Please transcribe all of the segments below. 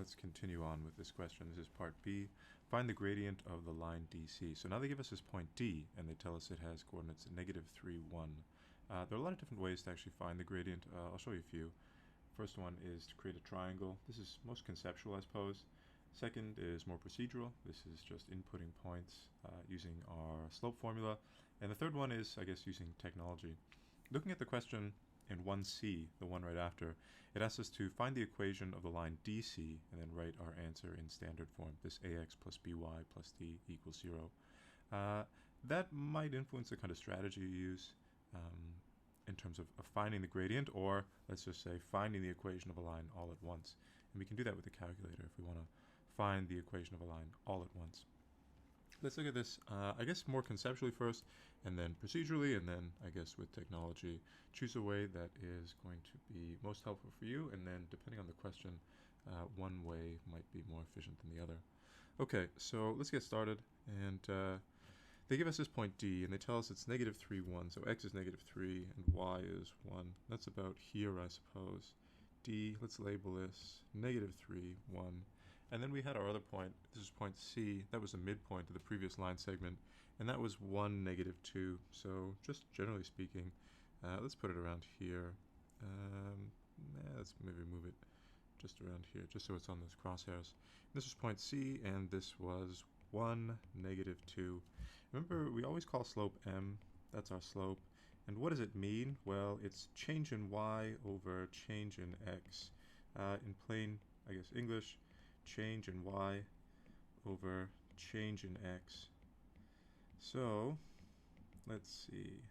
let's continue on with this question. This is part B. Find the gradient of the line DC. So now they give us this point D, and they tell us it has coordinates negative 3, 1. There are a lot of different ways to actually find the gradient. I'll show you a few. First one is to create a triangle. This is most conceptual, I suppose. Second is more procedural. This is just inputting points using our slope formula. And the third one is, I guess, using technology. Looking at the question in 1C, the one right after, it asks us to find the equation of the line DC and then write our answer in standard form, this ax plus by plus d equals 0. That might influence the kind of strategy you use in terms of finding the gradient, or let's just say finding the equation of a line all at once. And we can do that with the calculator if we want to find the equation of a line all at once. Let's look at this, I guess, more conceptually first, and then procedurally, and then, I guess, with technology. Choose a way that is going to be most helpful for you, and then, depending on the question, one way might be more efficient than the other. Okay, so let's get started, and they give us this point D, and they tell us it's negative 3, 1, so x is negative 3, and y is 1. That's about here, I suppose. D, let's label this negative 3, 1. And then we had our other point, this is point C, that was the midpoint of the previous line segment, and that was 1, negative 2. So just generally speaking, let's put it around here. Let's maybe move it just around here, just so it's on those crosshairs. This was point C, and this was 1, negative 2. Remember, we always call slope m, that's our slope. And what does it mean? Well, it's change in y over change in x. In plain, I guess, English, change in y over change in x. So, let's see.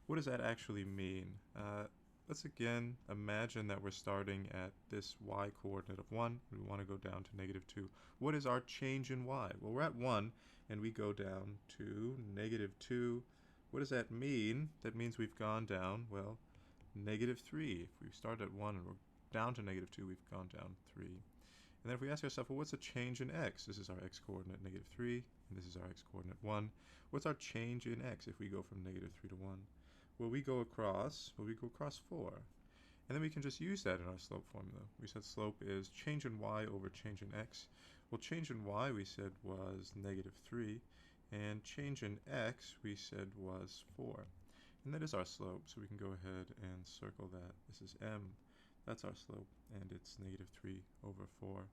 What does that actually mean? Let's again imagine that we're starting at this y coordinate of 1, and we want to go down to negative 2. What is our change in y? Well, we're at 1, and we go down to negative 2. What does that mean? That means we've gone down, well, negative 3. If we started at 1 and we're down to negative 2, we've gone down 3. And then if we ask ourselves, well, what's a change in x? This is our x-coordinate, negative 3, and this is our x-coordinate, 1. What's our change in x if we go from negative 3 to 1? Well, we go across 4. And then we can just use that in our slope formula. We said slope is change in y over change in x. Well, change in y, we said, was negative 3. And change in x, we said, was 4. And that is our slope, so we can go ahead and circle that. This is m. That's our slope, and it's negative 3 over 4.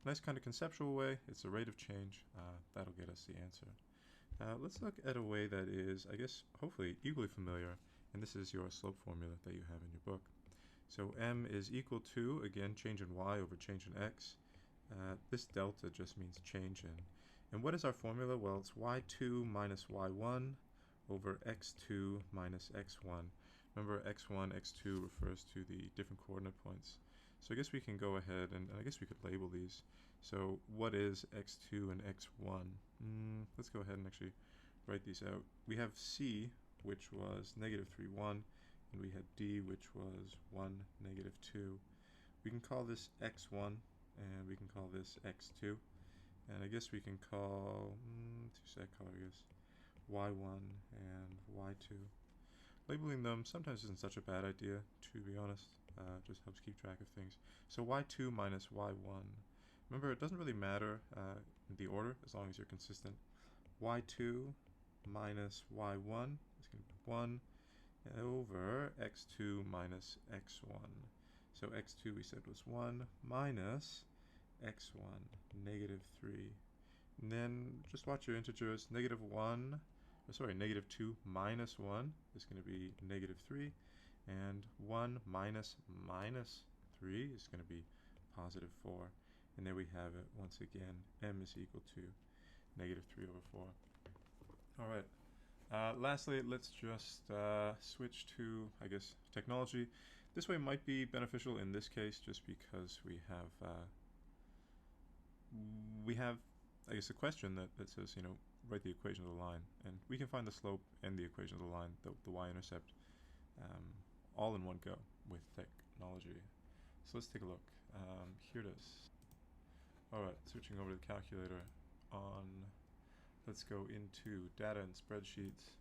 Nice kind of conceptual way. It's a rate of change. That'll get us the answer. Let's look at a way that is, I guess, hopefully equally familiar, and this is your slope formula that you have in your book. So m is equal to, again, change in y over change in x. This delta just means change in. And what is our formula? Well, it's y2 minus y1 over x2 minus x1. Remember, x1, x2 refers to the different coordinate points. So I guess we can go ahead and I guess we could label these. So what is x2 and x1? Let's go ahead and actually write these out. We have c, which was negative 3, 1, and we had d, which was 1, negative 2. We can call this x1, and we can call this x2. And I guess we can call, y1 and y2. Labeling them sometimes isn't such a bad idea, to be honest. Just helps keep track of things. So y2 minus y1. Remember, it doesn't really matter the order as long as you're consistent. y2 minus y1 is going to be 1 over x2 minus x1. So x2 we said was 1 minus x1, negative 3. And then just watch your integers. Negative 2 minus 1 is going to be negative 3, and 1 minus minus 3 is going to be positive 4. And there we have it. Once again, m is equal to negative 3 over 4. All right. Lastly, let's just switch to, I guess, technology. This way might be beneficial in this case just because we have, I guess, a question that says, write the equation of the line, and we can find the slope and the equation of the line, the y-intercept, all in one go with technology. So let's take a look. Here it is. Alright, switching over to the calculator let's go into data and spreadsheets,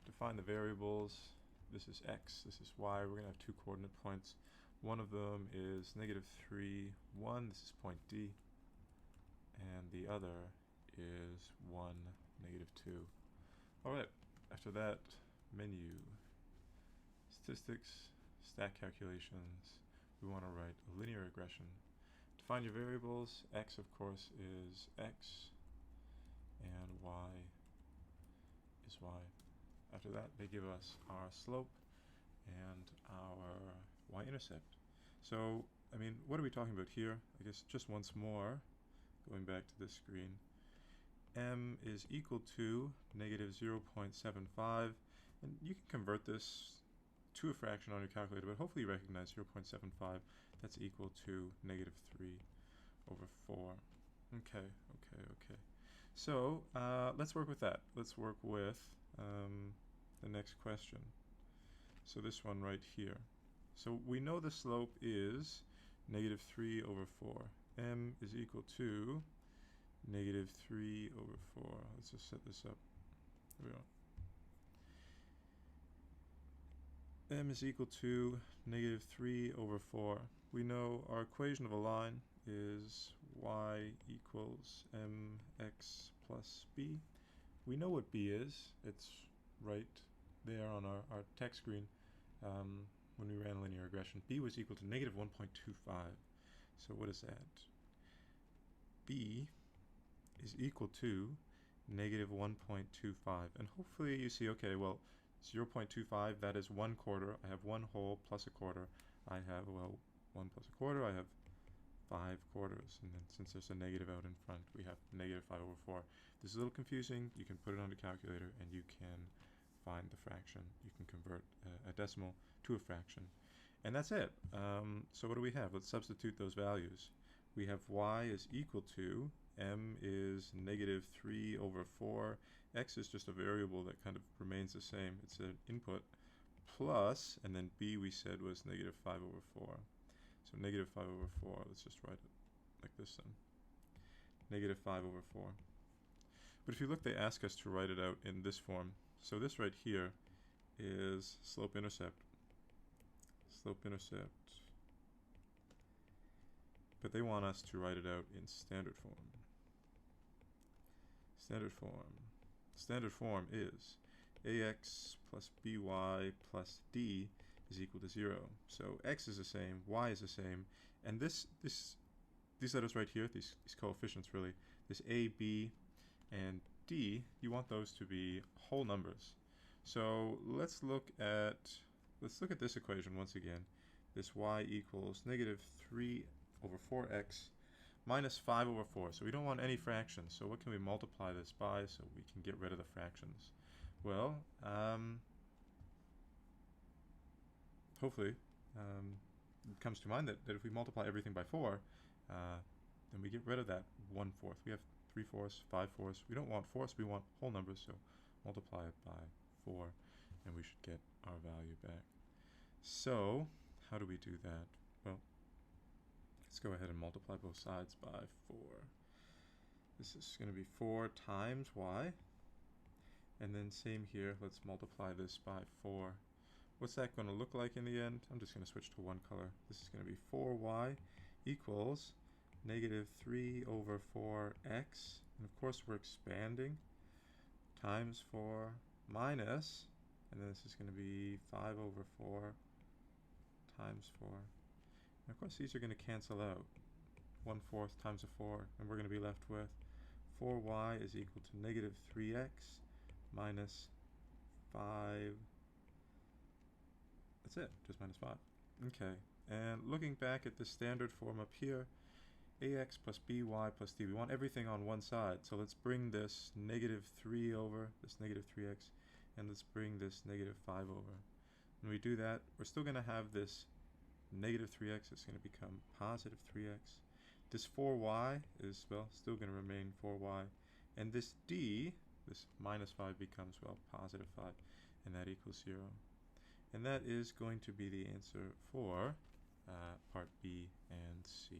define the variables. This is x, this is y. We're going to have two coordinate points. One of them is negative 3, 1. This is point D. And the other is 1, negative 2. Alright, after that, menu, statistics, stat calculations. We want to write a linear regression. To find your variables, x of course is x, and y is y. After that, they give us our slope and our y-intercept. So, I mean, what are we talking about here? I guess just once more, going back to this screen, m is equal to negative 0.75, and you can convert this to a fraction on your calculator, but hopefully you recognize 0.75, that's equal to negative 3 over 4. Okay. So, let's work with that. Let's work with the next question. So this one right here. So we know the slope is negative 3 over 4. M is equal to negative 3 over 4. Let's just set this up. There we go. M is equal to negative 3 over 4. We know our equation of a line is y equals mx plus b. We know what b is. It's right there on our text screen when we ran linear regression. B was equal to negative 1.25. So what is that? B is equal to negative 1.25. And hopefully you see, okay, well, 0.25, that is 1/4. I have 1 whole plus a quarter. I have, well, 1 plus a quarter, I have 5/4. And then since there's a negative out in front, we have negative 5 over 4. This is a little confusing. You can put it on the calculator and you can find the fraction. You can convert a decimal to a fraction. And that's it. So what do we have? Let's substitute those values. We have y is equal to, m is negative 3 over 4. X is just a variable that kind of remains the same. It's an input. Plus, and then b we said was negative 5 over 4. So negative 5 over 4, let's just write it like this then. Negative 5 over 4. But if you look, they ask us to write it out in this form. So this right here is slope-intercept. Slope-intercept. But they want us to write it out in standard form. Standard form. Standard form is ax plus by plus d is equal to 0. So x is the same, y is the same, and these letters right here, these coefficients really, this a, b, and d, you want those to be whole numbers. So let's look at this equation once again. This y equals negative 3 over 4x minus 5 over 4. So we don't want any fractions. So what can we multiply this by so we can get rid of the fractions? Well, hopefully it comes to mind that if we multiply everything by 4, then we get rid of that 1/4. We have 3/4, 5/4. We don't want fourths, we want whole numbers, so multiply it by 4, and we should get our value back. So, how do we do that? Well, let's go ahead and multiply both sides by 4. This is going to be 4 times y. And then same here, let's multiply this by 4. What's that going to look like in the end? I'm just going to switch to one color. This is going to be 4y equals negative 3 over 4x. And of course we're expanding. Times 4 minus, and then this is going to be 5 over 4 times 4. And of course these are going to cancel out. 1/4 times a 4, and we're going to be left with 4y is equal to negative 3x minus 5. That's it, just minus 5. Okay, and looking back at the standard form up here, ax plus by plus d, we want everything on one side, so let's bring this negative 3 over, this negative 3x, and let's bring this negative 5 over. When we do that, we're still going to have this negative 3x, it's going to become positive 3x. This 4y is, well, still going to remain 4y, and this d, this minus 5 becomes, well, positive 5, and that equals 0. And that is going to be the answer for part B and C.